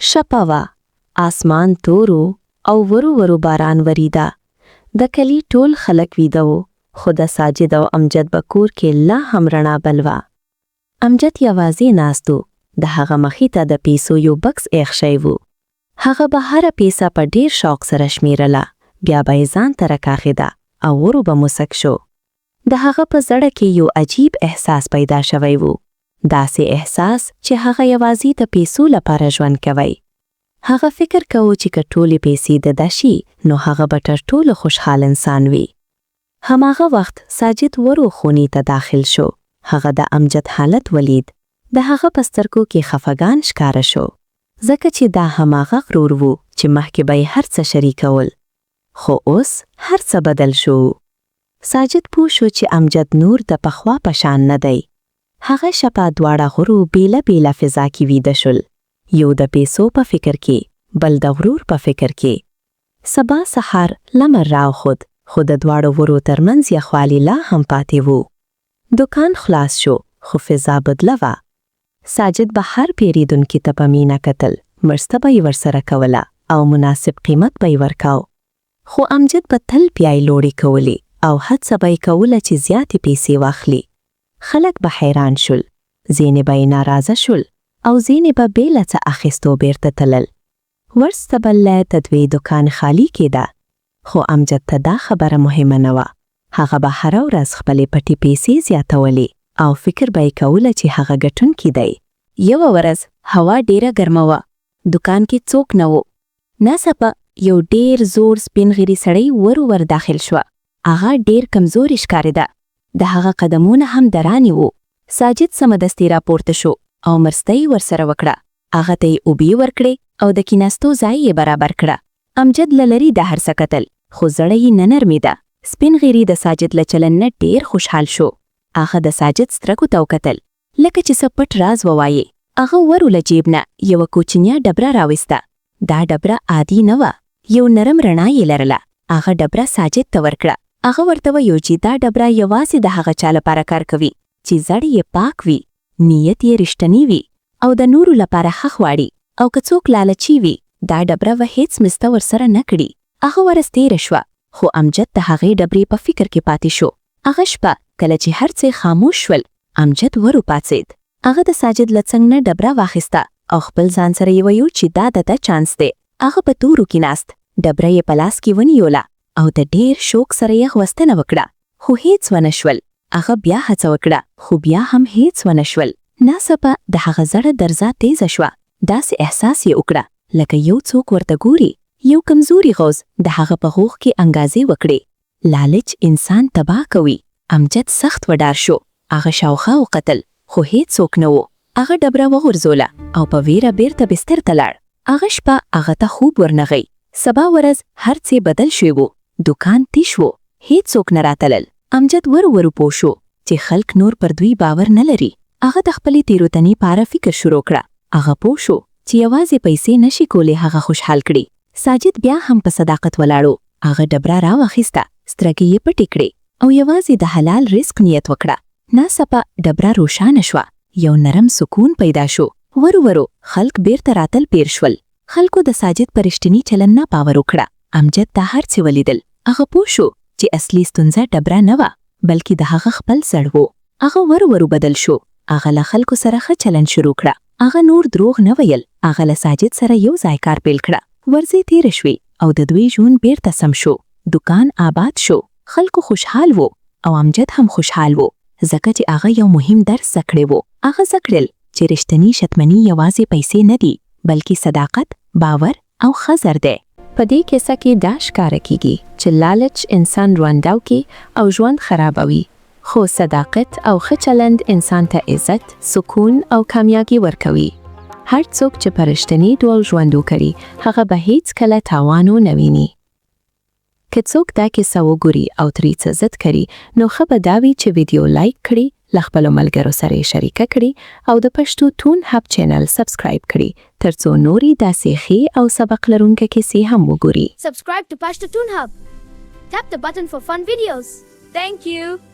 شپه وه، آسمان تورو او ورو باران وریده. د کلي ټول خلک ویده وو، خو د ساجد او امجد په کور کې لا هم رڼا بل وه. امجد یوازې ناست و، د هغه مخې ته د پیسو یو بکس ایښ شوی و. هغه به هره پیسه په ډیر شوق سره شمیرله، بیا به یې ځان ته راکاږېده او ورو به موسک شو. د هغه په زړه کې یو عجیب احساس پیدا شوی و، داسې احساس چې هغه یوازې د پیسو لپاره ژوند کوي. هغه فکر کوي چې که ټولې پیسې د ده شي نو هغه به تر ټولو خوشحال انسان وي. هماغه وخت ساجد ورو خونې ته داخل شو. هغه د امجد حالت ولید. د هغه په سترګو کې خفګان ښکاره شو، ځکه چې دا هماغه غرور و چې مخکې به یې هر څه شریکول. خو اوس هر څه بدل شو. ساجد پوه شو چې امجد نور د پخوا په شان نه دی. هغه شپه دواړه غرو بیله فضا کې ویده شول، یو د پیسو په فکر کې، بل د غرور په فکر کې. سبا سحر لمر راوخوت، خو د دواړو غرو ترمنځ یخوالي لا هم پاتې وو. دکان خلاص شو، خو فضا بدله وه. ساجد به هر پیریدونکي ته په مینه کتل، مرسته به یې ورسره کوله او مناسب قیمت به یې ورکاو. خو امجد به تل پیای لوړې کولې او هڅه به یې کوله چې زیاتې پیسې واخلي. خلک به حیران شول، ځینې به یې ناراضه شول او ځینې به بې له څه اخیستو بیرته تلل. ورسته بله د دوی دکان خالی کېده، خو امجد ته دا خبره مهمه نه وه. هغه به هره ورځ خپلې پټې پیسې زیاتولې او فکر به یې کوله چې هغه ګټونکی دی. یوه ورځ هوا ډیره ګرمه وه، دکان کې څوک نه و. ناڅاپه یو ډیر زور سپین غیري سړی ور داخل شوه. هغه ډیر کمزوري ښکارېده، د هغه قدمونه هم درانې وو. ساجد سمدستي راپورته شو او مرسته یې ورسره وکړه. هغه ته یې اوبه ورکړې او د کیناستو ځای یې برابر کړه. امجد له لرې د هر څه کتل، خو زړه یې نه نرمېده. سپین غیري د ساجد له چلن نه ډیر خوشحال شو. هغه د ساجد سترګو ته وکتل، لکه چې څه پټ راز ووایي. هغه ورو له جیب نه یوه کوچنیه ډبره راویسته. دا ډبره عادي نه وه، یو نرم رڼا یې لرله. هغه ډبره ساجد ته ورکړه. هغه ورته ویل چې دا ډبره یوازې د هغه چا لپاره کار کوي چې زړه یې پاک وي، نیت یې رښتینی وي او د نورو لپاره ښه غواړي. او که څوک لالچي وي، دا ډبره به هیڅ مسته ورسره نه کړي. هغه ورځ تېره شوه، خو امجد د هغې ډبرې په فکر کې پاتې شو. هغه شپه کله چې هر څه خاموش شول، امجد ورو پاڅېد. هغه د ساجد له څنګ نه ډبره واخیسته او خپل ځان سره یې ویل چې دا د ده چانس دی. هغه په تورو کې ناست، ډبره یې په لاس کې ونیوله او د ډیر شوق سره یې غوښتنه وکړه، خو هیڅ ونه شول. هغه بیا هڅه وکړه، خو بیا هم هیڅ ونه شول. ناڅاپه د هغه زړه درزا تیزه شوه. داسې احساس یې وکړه لکه یو څوک ورته ګوري. یو کمزوري غوز د هغه په غوږ کې انګازې وکړې. لالچ انسان تباه کوي. امجد سخت وډار شو. هغه شاوخوا وکتل، خو هیڅ څوک نه و. هغه ډبره وغورځوله او په ویره بیرته بستر ته لاړ. هغه شپه هغه ته خوب ورنغی. سبا ورځ هر څه بدل شوی و. دکان تیش وو، هیڅ څوک نه راتلل. امجد ورو پوه شو چې خلک نور پر دوی باور نه لري. هغه د خپلې تیروتنې په اړه فکر شروع کړه. هغه پوه شو چې یوازې پیسې نشي کولی هغه خوشحال کړي. ساجد بیا هم په صداقت ولاړو. هغه ډبره راواخیسته، سترګې یې پټې کړې او یوازې د حلال رزق نیت وکړه. ناڅاپه ډبره روښانه شوه. یو نرم سکون پیدا شو. ورو خلک بیرته راتل پیر شول. خلکو د ساجد پر رښتیني چلن نه باور وکړه. امجد دا هر څه ولیدل. هغه پوه شو چې اصلي ستونزه ډبره نه وه، بلکې د هغه خپل زړه و. هغه ورو بدل شو. هغه له خلکو سره ښه چلن شروع کړه. هغه نور دروغ نه ویل. هغه له ساجد سره یو ځای کار پیل کړه. ورځې تېرې شوې او د دوی ژوند بیرته سم شو. دکان آباد شو. خلکو خوشحال وو او امجد هم خوشحال وو، ځکه چې هغه یو مهم درس زده کړی و. هغه زده کړل چې رښتینی شتمني یوازې پیسې نه دي، بلکې صداقت، باور او ښه زر دی. په دې کیسه کې دا ښکاره کیږي چې لالچ انسان ړونداو کی او ژوند خرابوي، خو صداقت او ښه چلند انسان ته عزت، سکون او کامیابی ورکوي. هر څوک چې په رښتیني ډول ژوند وکړي، هغه به هیڅ کله تاوان نه ویني. که څوک دا کیسه وګوري او ترې څه زده کړي، نو ښه به دا وي چې ویډیو لایک کړي، له خپلو ملګرو سره یې شریکه کړي او د پښتو تون هب چینل سبسکرایب کړي، ترڅو نورې داسې ښې او سبق لرونکې کیسې هم وګوري. Subscribe to Pashto Toon Hub. Tap the button for fun videos. Thank you.